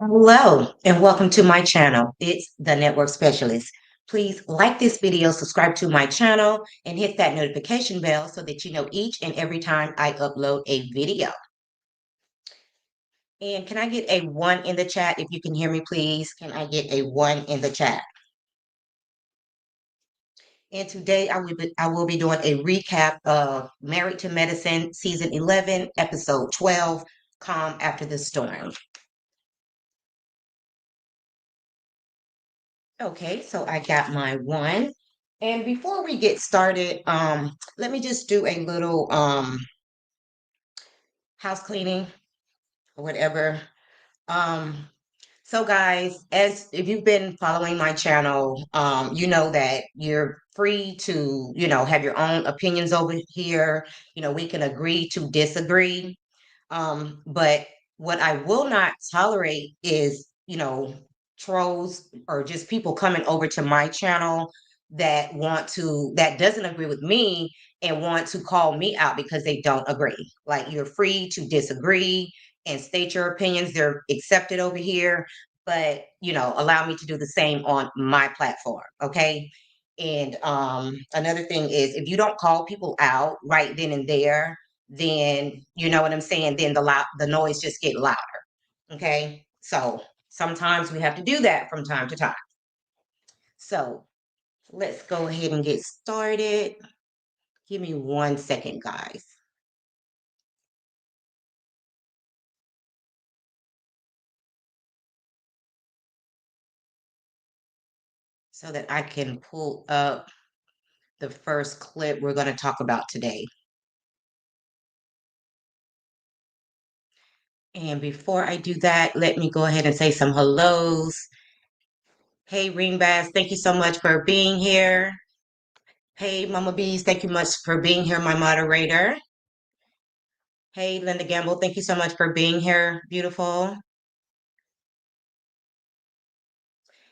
Hello and welcome to my channel. It's the Network Specialist. Please like this video, subscribe to my channel, and hit that notification bell so that you know each and every time I upload a video. And can I get a 1 in the chat if you can hear me, please? Can I get a 1 in the chat? And today I will be doing a recap of Married to Medicine Season 11, Episode 12, Calm After the Storm. Okay, so I got my 1. And before we get started, let me just do a little house cleaning or whatever. Um, so guys, as if you've been following my channel, you know that you're free to, have your own opinions over here. We can agree to disagree. But what I will not tolerate is, trolls or just people coming over to my channel that doesn't agree with me and want to call me out because they don't agree. Like, you're free to disagree and state your opinions. They're accepted over here, but allow me to do the same on my platform. Okay. And another thing is, if you don't call people out right then and there, then you know what I'm saying, then the noise just get louder. Okay. So sometimes we have to do that from time to time. So let's go ahead and get started. Give me 1 second, guys. So that I can pull up the first clip we're going to talk about today. And before I do that, let me go ahead and say some hellos. Hey, Ringbaz, thank you so much for being here. Hey, Mama Bees, thank you much for being here, my moderator. Hey, Linda Gamble, thank you so much for being here, beautiful.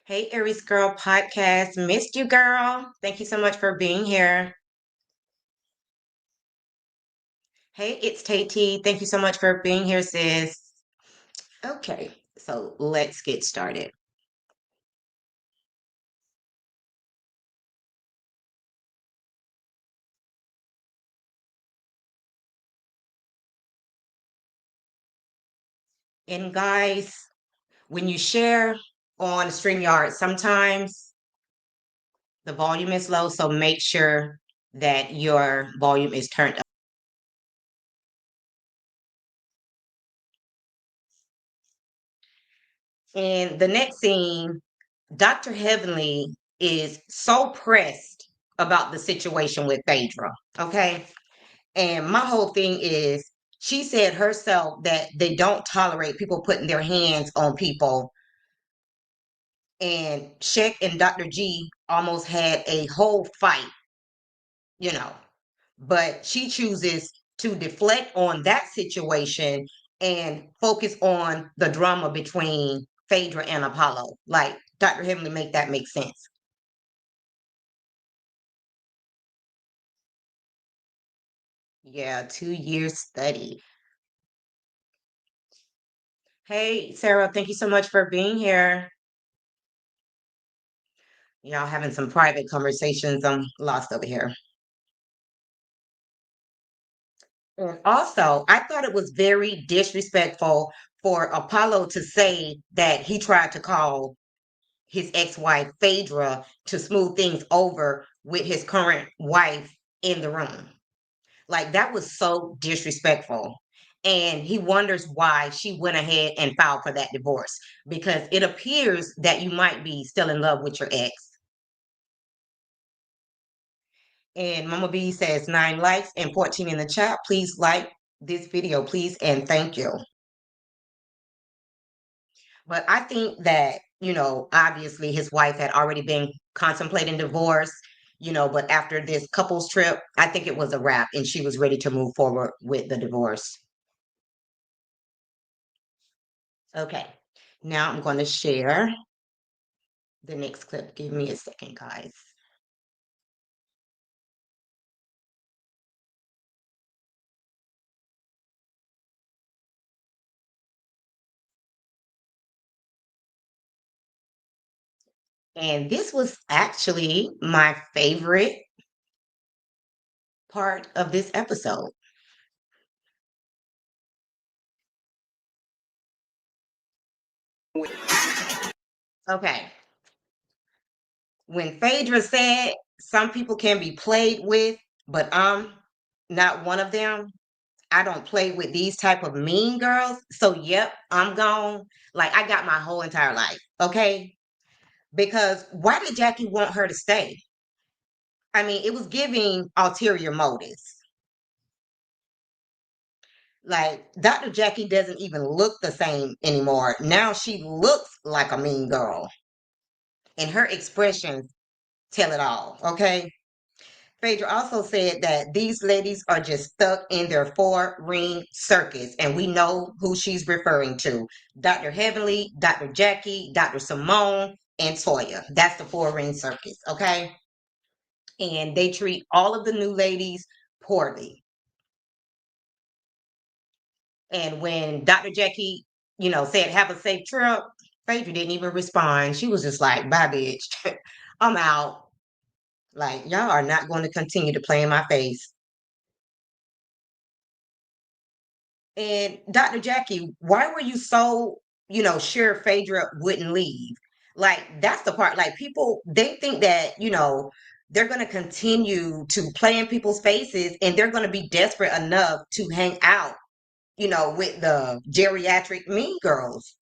Hey, Aries Girl Podcast, missed you, girl. Thank you so much for being here. Hey, it's Tay. Thank you so much for being here, sis. Okay, so let's get started. And guys, when you share on StreamYard, sometimes the volume is low, so make sure that your volume is turned up. In the next scene, Dr. Heavenly is so pressed about the situation with Phaedra, okay? And my whole thing is, she said herself that they don't tolerate people putting their hands on people. And Sheck and Dr. G almost had a whole fight, you know. But she chooses to deflect on that situation and focus on the drama between Phaedra and Apollo. Like, Dr. Heavenly, make that make sense. Yeah, 2 years study. Hey, Sarah, thank you so much for being here. Y'all having some private conversations. I'm lost over here. And also, I thought it was very disrespectful for Apollo to say that he tried to call his ex-wife Phaedra to smooth things over with his current wife in the room. Like, that was so disrespectful. And he wonders why she went ahead and filed for that divorce, because it appears that you might be still in love with your ex. And Mama B says 9 likes and 14 in the chat. Please like this video, please, and thank you. But I think that, obviously his wife had already been contemplating divorce, but after this couples trip, I think it was a wrap and she was ready to move forward with the divorce. Okay, now I'm going to share the next clip. Give me a second, guys. And this was actually my favorite part of this episode. Okay. When Phaedra said some people can be played with, but I'm not one of them. I don't play with these type of mean girls. So yep, I'm gone. Like I got my whole entire life. Okay. Because why did Jackie want her to stay? I mean, it was giving ulterior motives. Like Dr. Jackie doesn't even look the same anymore. Now she looks like a mean girl. And her expressions tell it all. Okay. Phaedra also said that these ladies are just stuck in their four ring circus, and we know who she's referring to: Dr. Heavenly, Dr. Jackie, Dr. Simone, and Toya. That's the four ring circus, okay? And they treat all of the new ladies poorly. And when Dr. Jackie, said, have a safe trip, Phaedra didn't even respond. She was just like, bye, bitch. I'm out. Like, y'all are not going to continue to play in my face. And Dr. Jackie, why were you so, sure Phaedra wouldn't leave? Like, that's the part. Like, people, they think that, they're going to continue to play in people's faces and they're going to be desperate enough to hang out, with the geriatric mean girls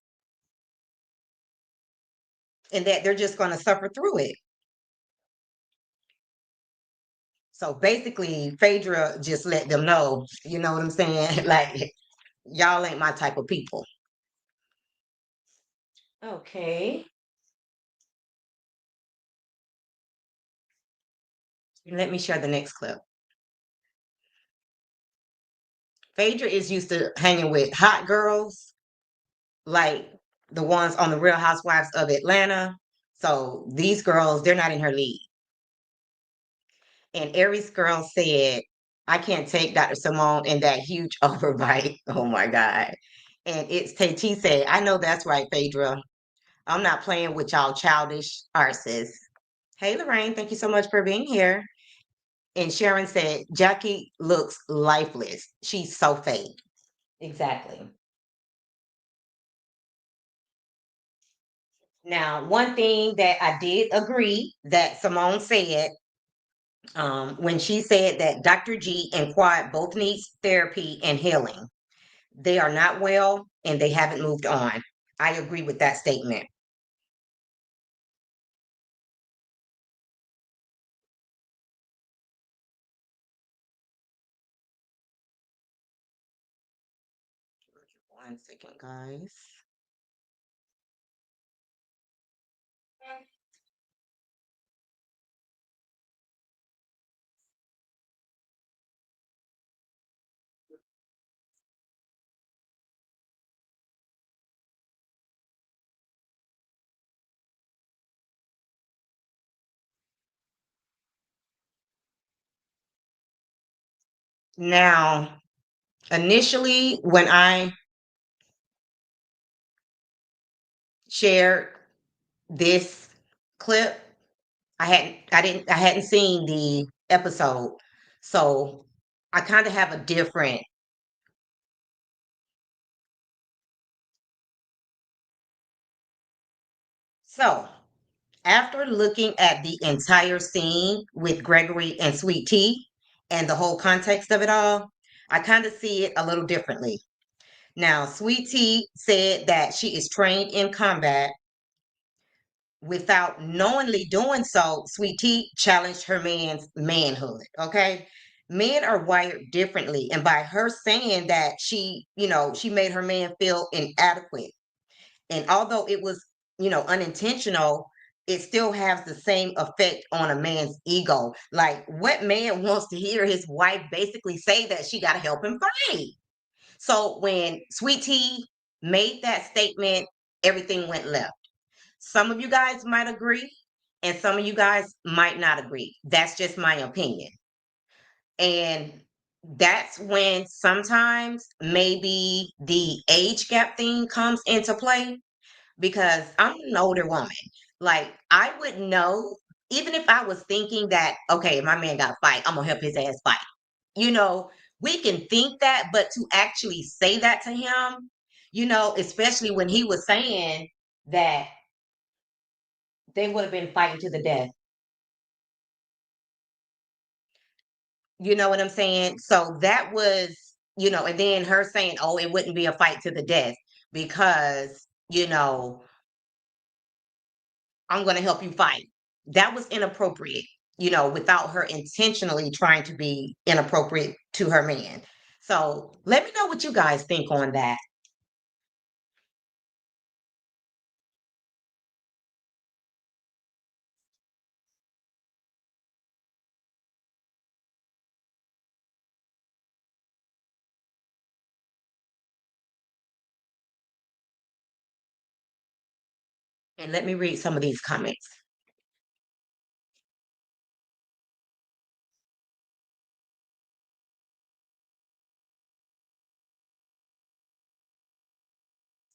and that they're just going to suffer through it. So basically, Phaedra just let them know, you know what I'm saying? Like, y'all ain't my type of people. Okay. Let me share the next clip. Phaedra is used to hanging with hot girls, like the ones on the Real Housewives of Atlanta. So these girls, they're not in her league. And Aries girl said, I can't take Dr. Simone and that huge overbite. Oh my God. And it's T said, I know that's right, Phaedra. I'm not playing with y'all childish arses. Hey, Lorraine, thank you so much for being here. And Sharon said, Jackie looks lifeless. She's so fake. Exactly. Now, one thing that I did agree that Simone said when she said that Dr. G and Quad both needs therapy and healing. They are not well and they haven't moved on. I agree with that statement. One second, guys. Now, initially, when I shared this clip, I hadn't seen the episode. So I kind of have a different. So after looking at the entire scene with Gregory and Sweet Tea and the whole context of it all, I kind of see it a little differently. Now, Sweet Tea said that she is trained in combat. Without knowingly doing so, Sweet Tea challenged her man's manhood. Okay. Men are wired differently. And by her saying that she made her man feel inadequate. And although it was, unintentional, it still has the same effect on a man's ego. Like, what man wants to hear his wife basically say that she got to help him fight? So when Sweet Tea made that statement, everything went left. Some of you guys might agree, and some of you guys might not agree. That's just my opinion. And that's when sometimes maybe the age gap thing comes into play because I'm an older woman. Like, I wouldn't know, even if I was thinking that, okay, my man got to fight, I'm gonna help his ass fight. You know, we can think that, but to actually say that to him, especially when he was saying that they would have been fighting to the death. You know what I'm saying? So that was, and then her saying, oh, it wouldn't be a fight to the death because, I'm going to help you fight. That was inappropriate, without her intentionally trying to be inappropriate to her man. So let me know what you guys think on that. And let me read some of these comments.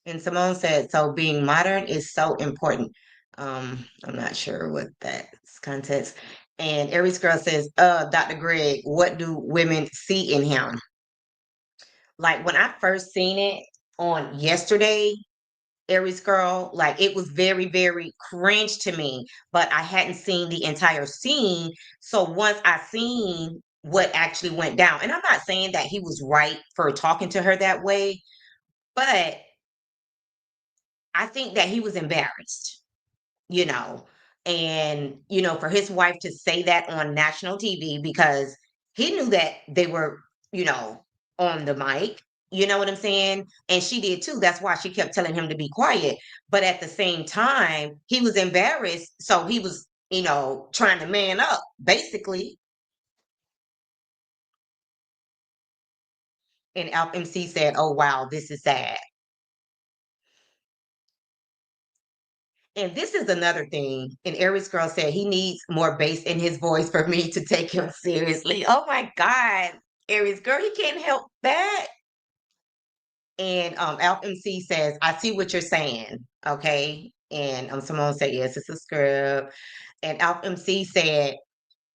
And Simone said, so being modern is so important. I'm not sure what that's context. And Aries Girl says, Dr. Greg, what do women see in him? Like when I first seen it on yesterday, Aries Girl, like it was very, very cringe to me, but I hadn't seen the entire scene. So once I seen what actually went down, and I'm not saying that he was right for talking to her that way, but I think that he was embarrassed, you know, and, for his wife to say that on national TV because he knew that they were, you know, on the mic. You know what I'm saying? And she did too. That's why she kept telling him to be quiet. But at the same time, he was embarrassed. So he was, trying to man up, basically. And Alp MC said, oh, wow, this is sad. And this is another thing. And Aries Girl said he needs more bass in his voice for me to take him seriously. Oh my God. Aries Girl, he can't help that. And Alp MC says, I see what you're saying. Okay. And Simone said, yes, it's a script. And Alp MC said,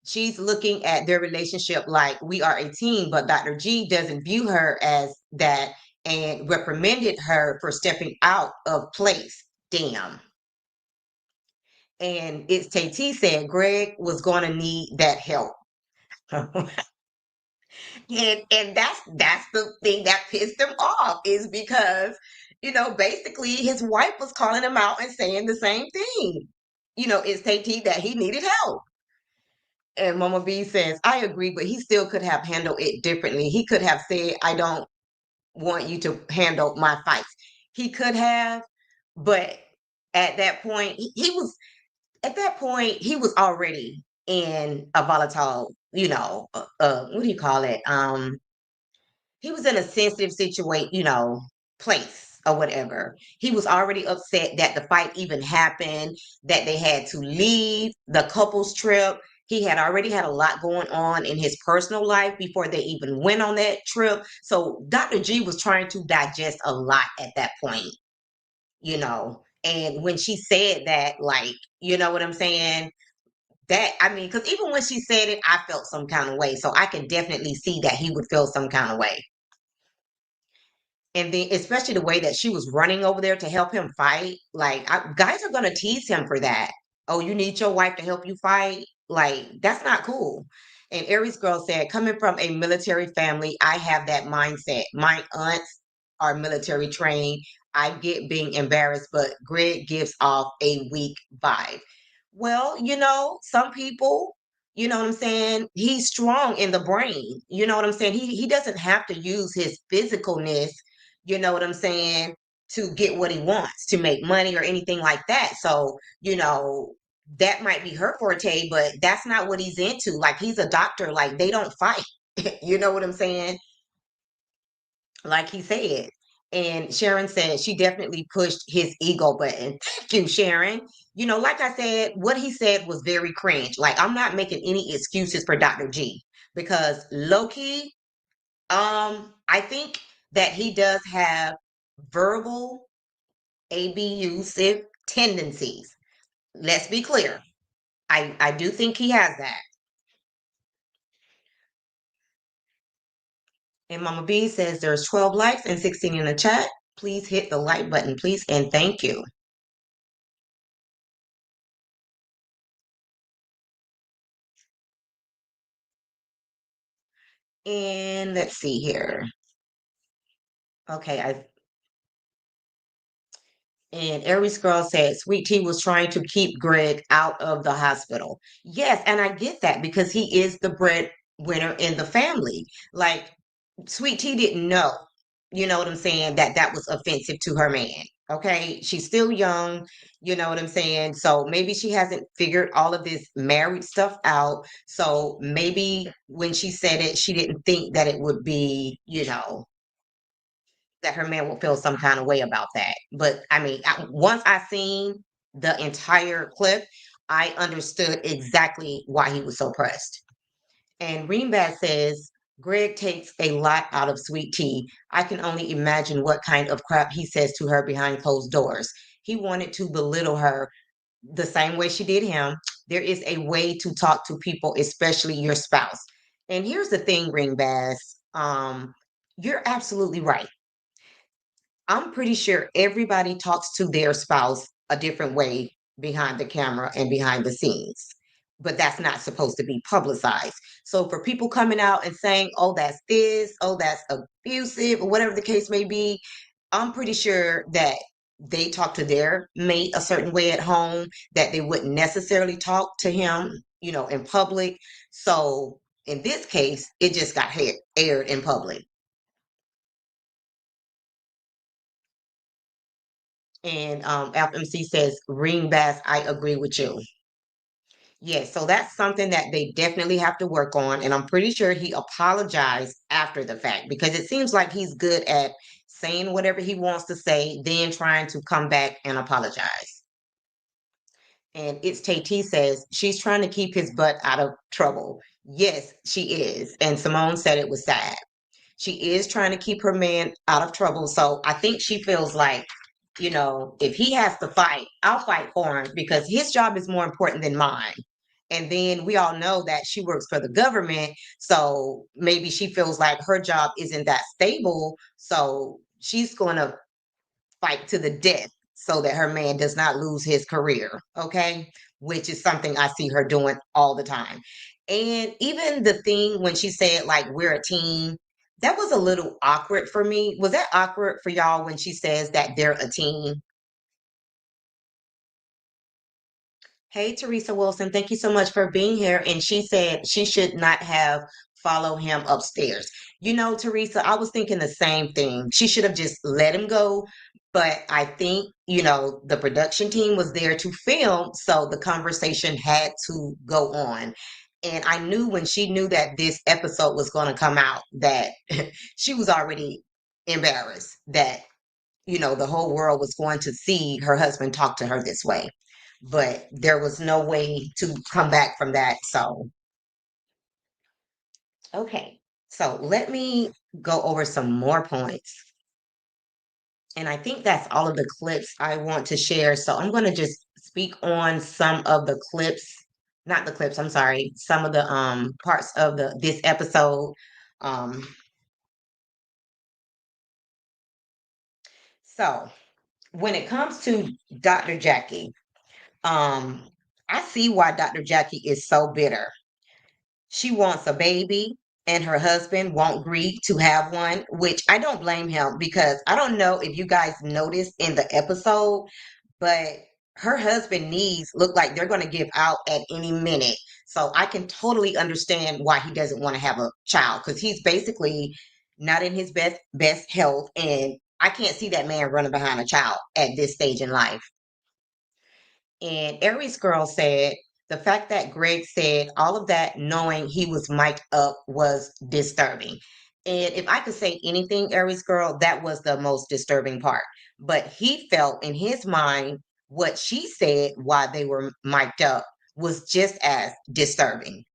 she's looking at their relationship like we are a team, but Dr. G doesn't view her as that and reprimanded her for stepping out of place. Damn. And it's Tay said Greg was going to need that help. And that's the thing that pissed him off is because, basically his wife was calling him out and saying the same thing. It's Tay that he needed help. And Mama B says, I agree, but he still could have handled it differently. He could have said, I don't want you to handle my fights. He could have, but at that point, he was at that point, he was already in a volatile, what do you call it? He was in a sensitive situation, place or whatever. He was already upset that the fight even happened, that they had to leave the couples trip. He had already had a lot going on in his personal life before they even went on that trip. So Dr. G was trying to digest a lot at that point, And when she said that, like, you know what I'm saying? That I mean, because even when she said it, I felt some kind of way. So I can definitely see that he would feel some kind of way. And then, especially the way that she was running over there to help him fight, like guys are gonna tease him for that. Oh, you need your wife to help you fight? Like that's not cool. And Aries Girl said, coming from a military family, I have that mindset. My aunts are military trained. I get being embarrassed, but Greg gives off a weak vibe. Well, some people, you know what I'm saying? He's strong in the brain. You know what I'm saying? He doesn't have to use his physicalness, you know what I'm saying, to get what he wants, to make money or anything like that. So, that might be her forte, but that's not what he's into. Like he's a doctor, like they don't fight. You know what I'm saying? Like he said. And Sharon said she definitely pushed his ego button. Thank you, Sharon. Like I said, what he said was very cringe. Like I'm not making any excuses for Dr. G because low key, I think that he does have verbal abusive tendencies. Let's be clear. I do think he has that. And Mama B says there's 12 likes and 16 in the chat. Please hit the like button, please, and thank you. And let's see here. Okay, I and Aries Girl said Sweet Tea was trying to keep Greg out of the hospital. Yes, and I get that because he is the breadwinner in the family. Like Sweet Tea didn't know, you know what I'm saying, that that was offensive to her man. Okay, she's still young, you know what I'm saying? So maybe she hasn't figured all of this married stuff out. So maybe when she said it, she didn't think that it would be, that her man will feel some kind of way about that. But I mean, once I seen the entire clip, I understood exactly why he was so pressed. And Greenback says, Greg takes a lot out of Sweet Tea. I can only imagine what kind of crap he says to her behind closed doors. He wanted to belittle her the same way she did him. There is a way to talk to people, especially your spouse. And here's the thing, Greenbass. You're absolutely right. I'm pretty sure everybody talks to their spouse a different way behind the camera and behind the scenes, but that's not supposed to be publicized. So for people coming out and saying, oh, that's this, oh, that's abusive, or whatever the case may be, I'm pretty sure that they talk to their mate a certain way at home that they wouldn't necessarily talk to him, in public. So in this case, it just got aired in public. And FMC says, Ring Bass, I agree with you. Yes, so that's something that they definitely have to work on. And I'm pretty sure he apologized after the fact because it seems like he's good at saying whatever he wants to say, then trying to come back and apologize. And it's Tay T says she's trying to keep his butt out of trouble. Yes, she is. And Simone said it was sad. She is trying to keep her man out of trouble. So I think she feels like, if he has to fight, I'll fight for him because his job is more important than mine. And then we all know that she works for the government. So maybe she feels like her job isn't that stable. So she's going to fight to the death so that her man does not lose his career. Okay. Which is something I see her doing all the time. And even the thing when she said, like, we're a team, that was a little awkward for me. Was that awkward for y'all when she says that they're a team? Hey, Teresa Wilson, thank you so much for being here. And she said she should not have followed him upstairs. Teresa, I was thinking the same thing. She should have just let him go. But I think, the production team was there to film, so the conversation had to go on. And I knew when she knew that this episode was going to come out that she was already embarrassed that the whole world was going to see her husband talk to her this way. But there was no way to come back from that. So, okay. So let me go over some more points. And I think that's all of the clips I want to share. So I'm going to just speak on some of the clips, not the clips, I'm sorry, some of the parts of the this episode. Um so when it comes to Dr. Jackie, Um, I see why Dr. Jackie is so bitter. She wants a baby, and her husband won't agree to have one, which I don't blame him because I don't know if you guys noticed in the episode, but her husband knees look like they're going to give out at any minute. So I can totally understand why he doesn't want to have a child because he's basically not in his best health, and I can't see that man running behind a child at this stage in life. And Aries Girl said the fact that Greg said all of that knowing he was mic'd up was disturbing. And if I could say anything, Aries Girl, that was the most disturbing part. But he felt in his mind what she said while they were mic'd up was just as disturbing.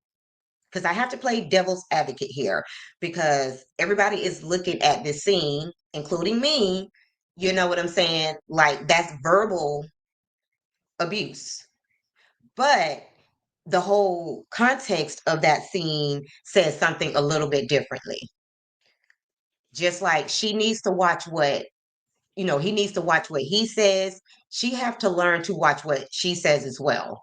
Because I have to play devil's advocate here because everybody is looking at this scene, including me. You know what I'm saying? Like that's verbal abuse. But the whole context of that scene says something a little bit differently. Just like she needs to watch what, he needs to watch what he says. She have to learn to watch what she says as well.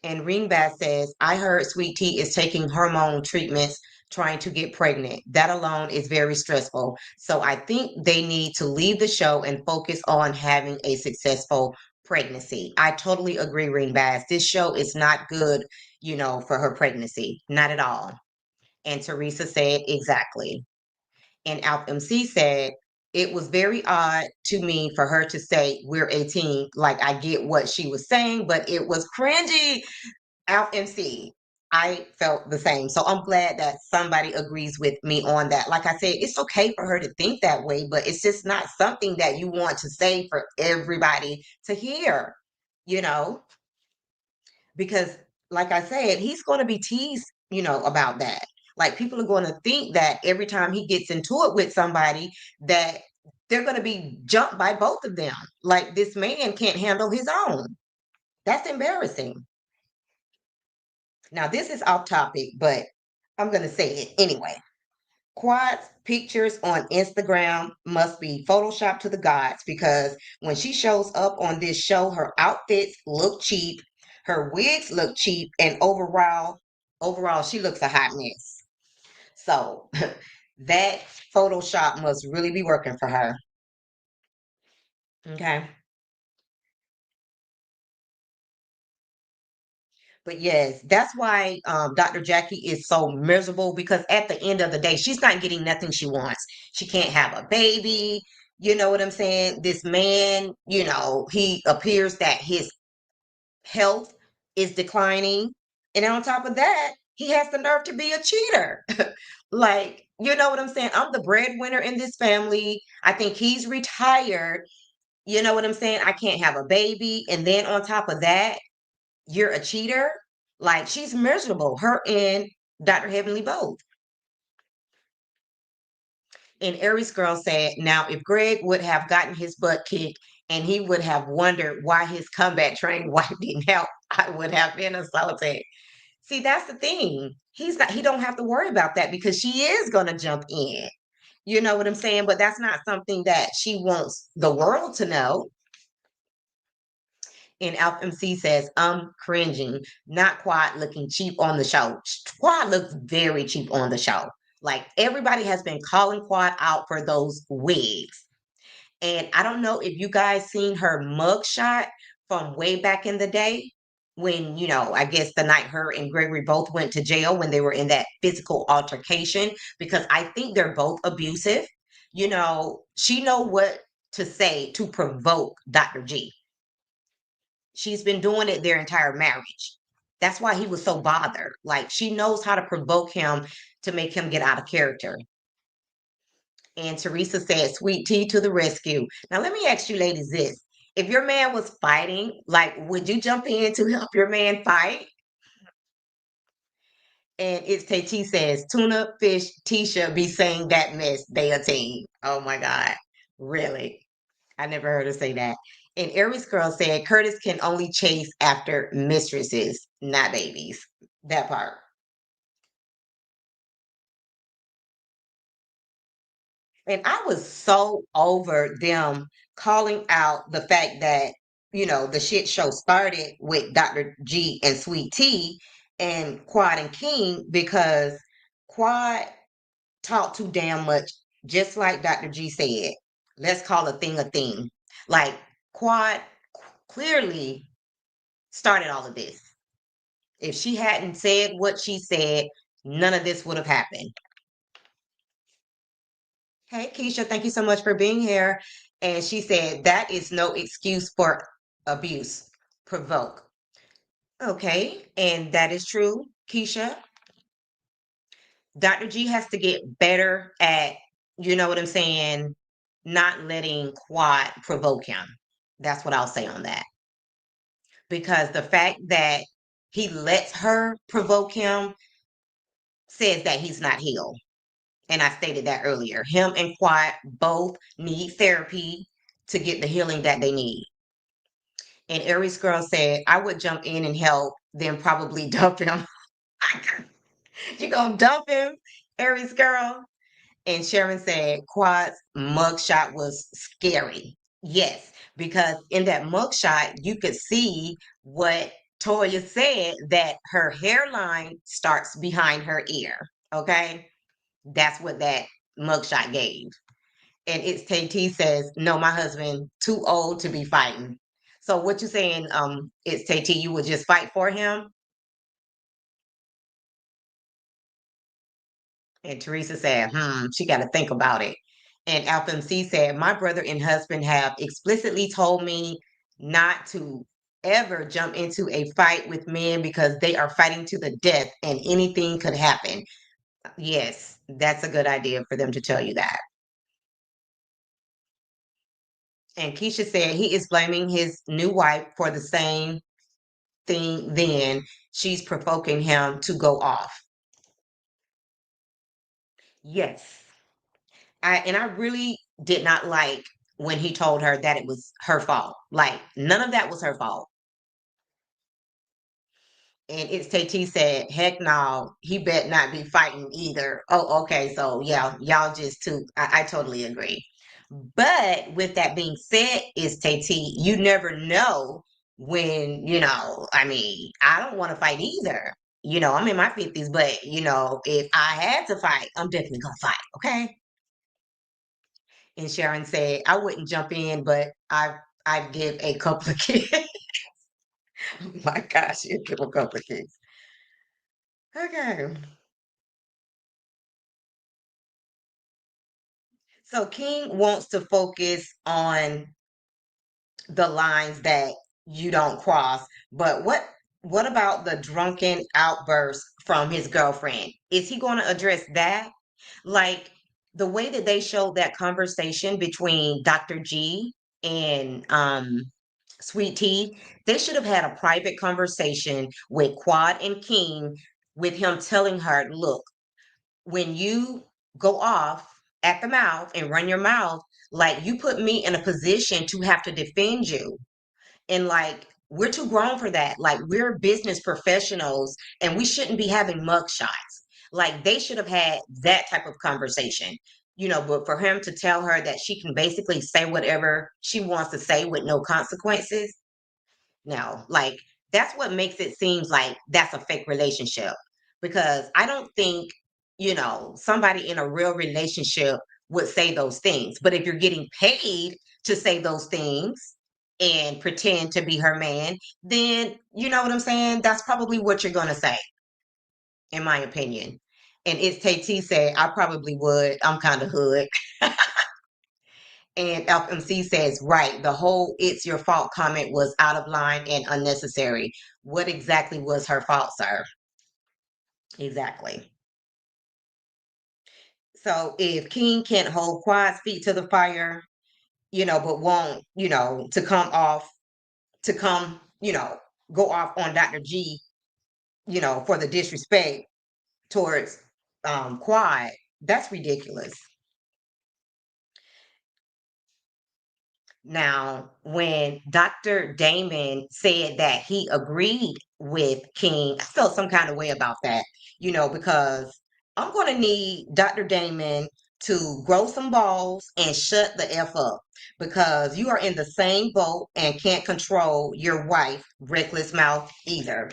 And Ringbath says, I heard Sweet Tea is taking hormone treatments trying to get pregnant. That alone is very stressful. So I think they need to leave the show and focus on having a successful pregnancy. I totally agree, Ringbath. This show is not good, for her pregnancy. Not at all. And Teresa said, exactly. And Alp MC said, it was very odd to me for her to say we're a team. Like I get what she was saying, but it was cringy. Out and see. I felt the same. So I'm glad that somebody agrees with me on that. Like I said, it's okay for her to think that way, but it's just not something that you want to say for everybody to hear, you know, because like I said, he's going to be teased, about that. Like people are going to think that every time he gets into it with somebody that they're going to be jumped by both of them. Like this man can't handle his own. That's embarrassing. Now, this is off topic, but I'm going to say it anyway. Quad's pictures on Instagram must be photoshopped to the gods because when she shows up on this show, her outfits look cheap, her wigs look cheap, and overall, she looks a hot mess. So that Photoshop must really be working for her. Okay. But yes, that's why Dr. Jackie is so miserable because at the end of the day, she's not getting nothing she wants. She can't have a baby. You know what I'm saying? This man, he appears that his health is declining. And on top of that, he has the nerve to be a cheater. Like, you know what I'm saying? I'm the breadwinner in this family. I think he's retired. You know what I'm saying? I can't have a baby. And then on top of that, you're a cheater. Like she's miserable. Her and Dr. Heavenly both. And Aries Girl said, now if Greg would have gotten his butt kicked and he would have wondered why his comeback train wife didn't help, I would have been assaulted. See, that's the thing. He don't have to worry about that because she is gonna jump in. You know what I'm saying? But that's not something that she wants the world to know. And Alpha MC says, I'm cringing, not quite looking cheap on the show. Quad looks very cheap on the show. Like everybody has been calling Quad out for those wigs. And I don't know if you guys seen her mugshot from way back in the day when, I guess the night her and Gregory both went to jail when they were in that physical altercation, because I think they're both abusive. She know what to say to provoke Dr. G. She's been doing it their entire marriage. That's why he was so bothered. Like she knows how to provoke him to make him get out of character. And Teresa said, sweet tea to the rescue. Now, let me ask you ladies this. If your man was fighting, like, would you jump in to help your man fight? And it's T says, tuna fish Tisha be saying that mess. They a team. Oh my God. Really? I never heard her say that. And Aries Girl said Curtis can only chase after mistresses, not babies. That part. And I was so over them calling out the fact that, the shit show started with Dr. G and Sweet Tea and Quad and King because Quad talked too damn much, just like Dr. G said. Let's call a thing a thing. Like Quad clearly started all of this. If she hadn't said what she said, none of this would have happened. Hey, Keisha, thank you so much for being here. And she said, that is no excuse for abuse, provoke. Okay, and that is true, Keisha. Dr. G has to get better at, you know what I'm saying, not letting Quad provoke him. That's what I'll say on that. Because the fact that he lets her provoke him says that he's not healed. And I stated that earlier. Him and Quad both need therapy to get the healing that they need. And Aries girl said, I would jump in and help, then probably dump him. You gonna dump him, Aries girl? And Sharon said Quad's mugshot was scary. Yes, because in that mugshot, you could see what Toya said, that her hairline starts behind her ear. Okay. That's what that mugshot gave. And it's KT says, no, my husband too old to be fighting. So what you saying, it's KT, you would just fight for him? And Teresa said, she got to think about it. And Alpha C said, my brother and husband have explicitly told me not to ever jump into a fight with men because they are fighting to the death and anything could happen. Yes, that's a good idea for them to tell you that. And Keisha said he is blaming his new wife for the same thing, then she's provoking him to go off. Yes. I really did not like when he told her that it was her fault. Like none of that was her fault. And it's Tt said, heck no, he bet not be fighting either. Oh, okay. So yeah, y'all just too. I totally agree. But with that being said, is Tt, you never know when, I mean, I don't want to fight either. I'm in my 50s, but if I had to fight, I'm definitely gonna fight. Okay. And Sharon said, I wouldn't jump in, but I'd give a couple of kids. My gosh, you'd give a couple of kids. Okay. So King wants to focus on the lines that you don't cross, but what about the drunken outburst from his girlfriend? Is he going to address that? Like the way that they showed that conversation between Dr. G and Sweet Tea, they should have had a private conversation with Quad and King, with him telling her, look, when you go off at the mouth and run your mouth, like you put me in a position to have to defend you. And like, we're too grown for that. Like, we're business professionals and we shouldn't be having mug shots. Like, they should have had that type of conversation, but for him to tell her that she can basically say whatever she wants to say with no consequences. No, like, that's what makes it seems like that's a fake relationship. Because I don't think, somebody in a real relationship would say those things. But if you're getting paid to say those things and pretend to be her man, then you know what I'm saying? That's probably what you're going to say, in my opinion. And it's KT said, I probably would. I'm kind of hood. And FMC says, right, the whole it's your fault comment was out of line and unnecessary. What exactly was her fault, sir? Exactly. So if King can't hold Quad's feet to the fire, but won't, to come, go off on Dr. G, for the disrespect towards Quad, that's ridiculous. Now, when Dr. Damon said that he agreed with King, I felt some kind of way about that, because I'm going to need Dr. Damon to grow some balls and shut the F up, because you are in the same boat and can't control your wife, reckless mouth either.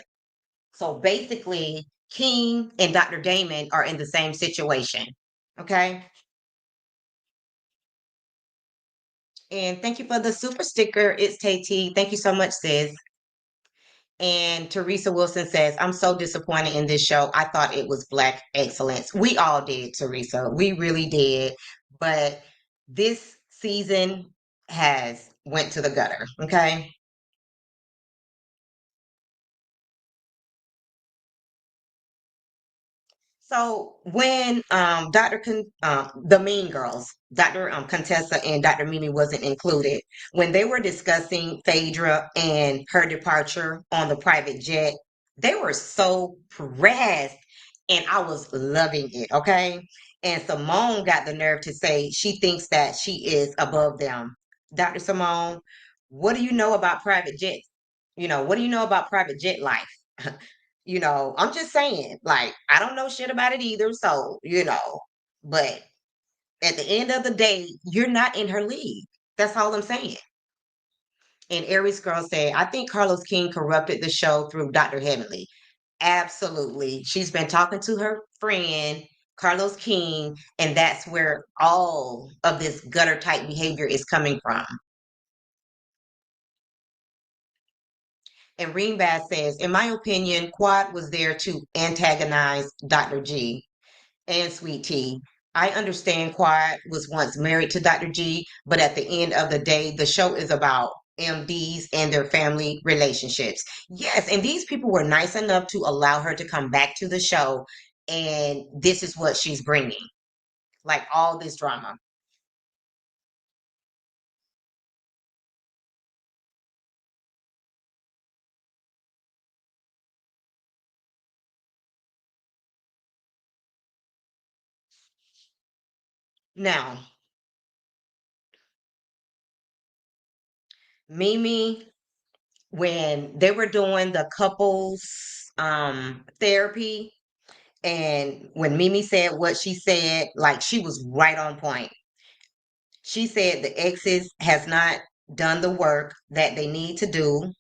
So basically, King and Dr. Damon are in the same situation. Okay. And thank you for the super sticker. It's Tate. Thank you so much, sis. And Teresa Wilson says, I'm so disappointed in this show. I thought it was Black excellence. We all did, Teresa. We really did. But this season has went to the gutter. Okay. So when the Mean Girls, Dr. Contessa and Dr. Mimi wasn't included, when they were discussing Phaedra and her departure on the private jet, they were so pressed, and I was loving it. Okay. And Simone got the nerve to say she thinks that she is above them. Dr. Simone, what do you know about private jets? What do you know about private jet life? I'm just saying, like, I don't know shit about it either. So, but at the end of the day, you're not in her league. That's all I'm saying. And Aries Girl said, I think Carlos King corrupted the show through Dr. Heavenly. Absolutely. She's been talking to her friend, Carlos King, and that's where all of this gutter type behavior is coming from. And Ringbass says, in my opinion, Quad was there to antagonize Dr. G and Sweet Tea. I understand Quad was once married to Dr. G, but at the end of the day, the show is about MDs and their family relationships. Yes, and these people were nice enough to allow her to come back to the show, and this is what she's bringing, like all this drama. Now, Mimi, when they were doing the couples therapy, and when Mimi said what she said, like she was right on point. She said the exes has not done the work that they need to do.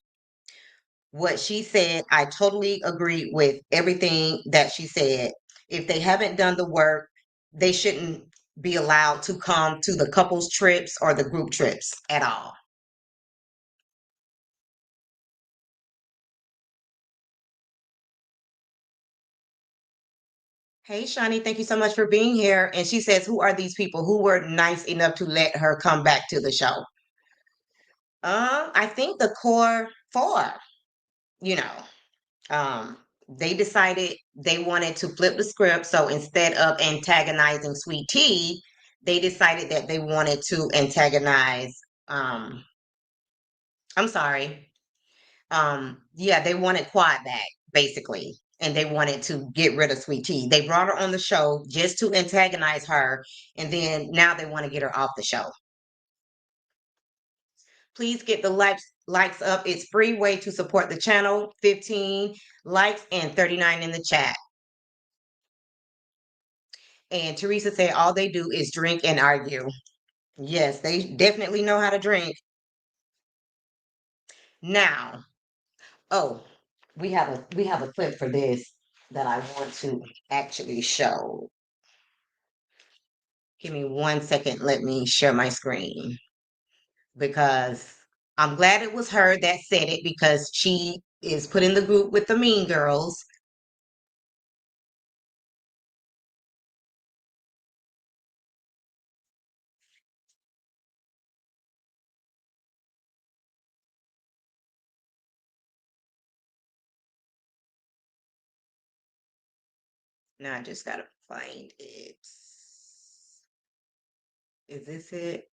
What she said, I totally agree with everything that she said. If they haven't done the work, they shouldn't be allowed to come to the couples trips or the group trips at all. Hey, Shani, thank you so much for being here. And she says, who are these people who were nice enough to let her come back to the show? I think the core four, you know. They decided they wanted to flip the script. So instead of antagonizing Sweet Tea, they decided that they wanted to antagonize. Um, I'm sorry. Yeah, they wanted Quad back basically, and they wanted to get rid of Sweet Tea. They brought her on the show just to antagonize her, and then now they want to get her off the show. Please get the likes up. It's free way to support the channel. 15 likes and 39 in the chat. And Teresa said all they do is drink and argue. Yes, they definitely know how to drink. Now, oh, we have a clip for this that I want to actually show. Give me 1 second. Let me share my screen because I'm glad it was her that said it because she is put in the group with the mean girls. Now I just gotta find it. Is this it?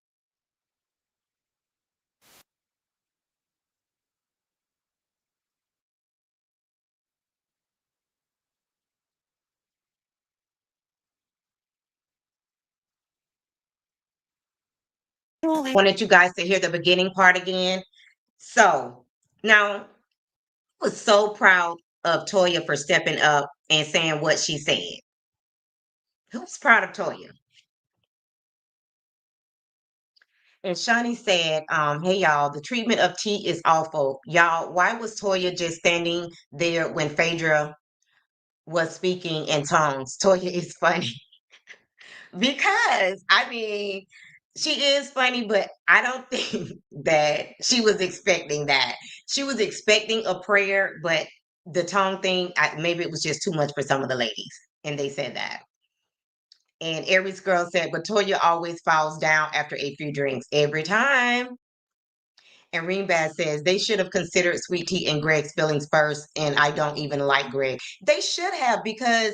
Wanted you guys to hear the beginning part again. So now I was so proud of Toya for stepping up and saying what she said. Who's proud of Toya? And Shawnee said, hey y'all, the treatment of T is awful. Y'all, why was Toya just standing there when Phaedra was speaking in tongues? Toya is funny. Because I mean, she is funny, but I don't think that she was expecting that. She was expecting a prayer, but the tongue thing, maybe it was just too much for some of the ladies, and they said that. And Aries girl said, but Toya always falls down after a few drinks every time. And Ringbad says they should have considered Sweet Tea and Greg's feelings first, and I don't even like Greg. They should have because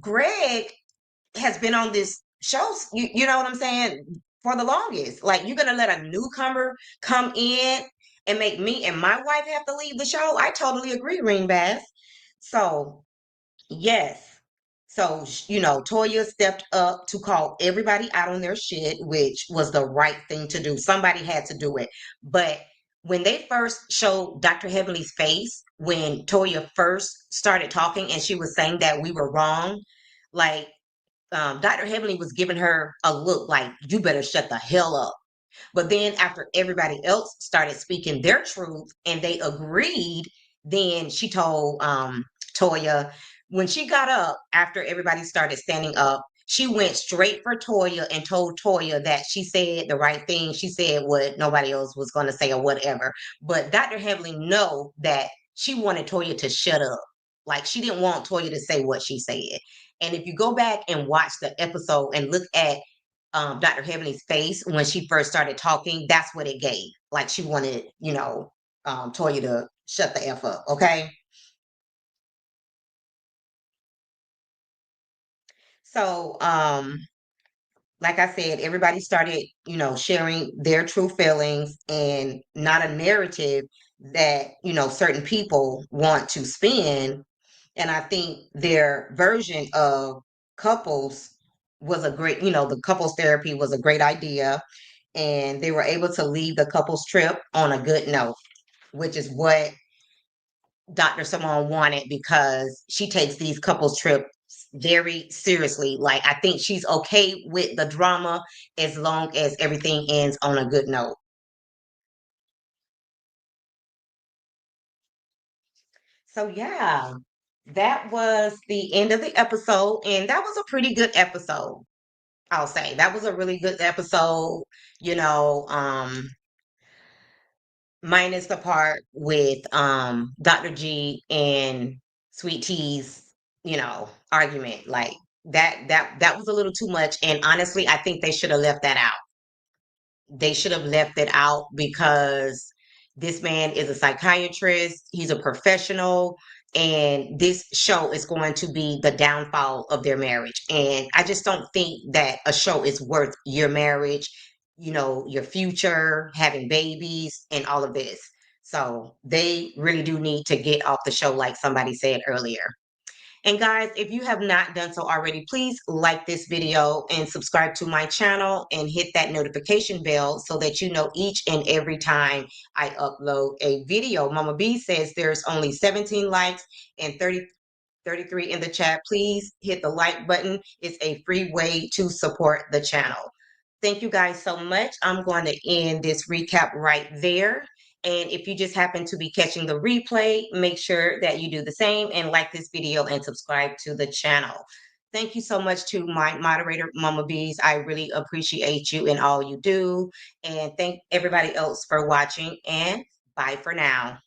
Greg has been on this show, you know what I'm saying, for the longest. Like, you're gonna let a newcomer come in and make me and my wife have to leave the show? I totally agree, Ringbass. So yes. So, Toya stepped up to call everybody out on their shit, which was the right thing to do. Somebody had to do it. But when they first showed Dr. Heavenly's face, when Toya first started talking and she was saying that we were wrong, like Dr. Heavenly was giving her a look like, you better shut the hell up. But then after everybody else started speaking their truth and they agreed, then she told Toya, when she got up after everybody started standing up, she went straight for Toya and told Toya that she said the right thing. She said what nobody else was going to say or whatever. But Dr. Heavenly know that she wanted Toya to shut up. Like she didn't want Toya to say what she said. And if you go back and watch the episode and look at Dr. Heavenly's face when she first started talking, that's what it gave. Like she wanted, Toya to shut the F up. Okay. So, like I said, everybody started, sharing their true feelings and not a narrative that, certain people want to spin. And I think their version of couples was a great, the couples therapy was a great idea. And they were able to leave the couples trip on a good note, which is what Dr. Simone wanted because she takes these couples trips very seriously. Like I think she's okay with the drama as long as everything ends on a good note. So yeah, that was the end of the episode, and that was a pretty good episode. I'll say that was a really good episode. You know, minus the part with Dr. G and Sweet T's, argument. Like that was a little too much. And honestly, I think they should have left that out. They should have left it out because this man is a psychiatrist, he's a professional, and this show is going to be the downfall of their marriage. And I just don't think that a show is worth your marriage, your future, having babies, and all of this. So they really do need to get off the show, like somebody said earlier. And guys, if you have not done so already, please like this video and subscribe to my channel and hit that notification bell so that you know each and every time I upload a video. Mama B says there's only 17 likes and 33 in the chat. Please hit the like button. It's a free way to support the channel. Thank you guys so much. I'm going to end this recap right there. And if you just happen to be catching the replay, make sure that you do the same and like this video and subscribe to the channel. Thank you so much to my moderator, Mama Bees. I really appreciate you and all you do. And thank everybody else for watching, and bye for now.